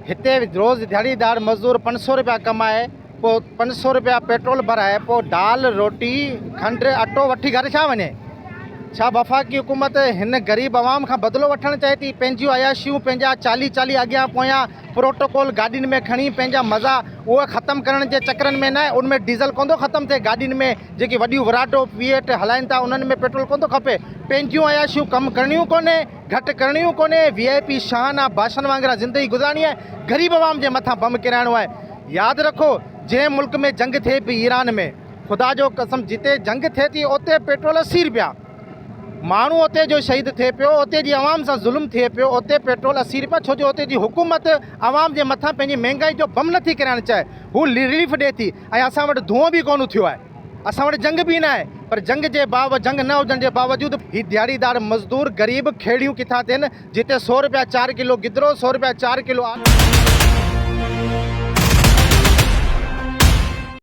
हिते रोज़ दिहाड़ीदार मज़दूर 500 रुपया कमाए, पोइ 500 रुपया पेट्रोल भराए, पोइ दाल रोटी खंड अटो वठी घर छा वञे? छा वफ़ाक़ी हुकूमत हिन ग़रीब आवाम खां बदिलो वठणु चाहे थी? पंहिंजियूं अयाशियूं, पंहिंजा 40 अॻियां पोयां प्रोटोकॉल गाॾियुनि में खणी पंहिंजा मज़ा उहे ख़तमु करण जे चकरनि में न, उनमें डीज़ल कोन थो ख़तमु थिए। गाॾियुनि में जेकी वॾियूं वराटो वीएट हलाइनि था उन्हनि में पेट्रोल कोन थो खपे। पंहिंजियूं अयाशियूं कमु करणियूं कोन्हे, घटि करणियूं कोन्हे, VIP शान भाषण वांगुरु ज़िंदगी गुज़ारणी आहे, ग़रीब आवाम जे मथां बम किराइणो आहे। यादि रखो, जंहिं मुल्क में जंग थिए पई ईरान में, ख़ुदा जो कसम जिते जंग थिए थी उते पेट्रोल 80 रुपया, माण्हू उते जो शहीद थिए पियो, उते जी आवाम सां ज़ुल्म थिए पियो, उते पेट्रोल 80 रुपया, छो जो उते जी हुकूमत आवाम जे मथां पंहिंजी महांगाई जो बम नथी किराइणु चाहे, हू रिलीफ ॾिए थी। ऐं असां वटि धुओं बि कोन थियो आहे, असां वटि जंग बि न आहे, पर जंग न हुजण जे बावजूदि ही दिहाड़ीदार मज़दूर ग़रीब खेड़ियूं किथां थियनि, जिते 100 रुपया 4 किलो गिदरो, 100 रुपया 4 किलो आलू।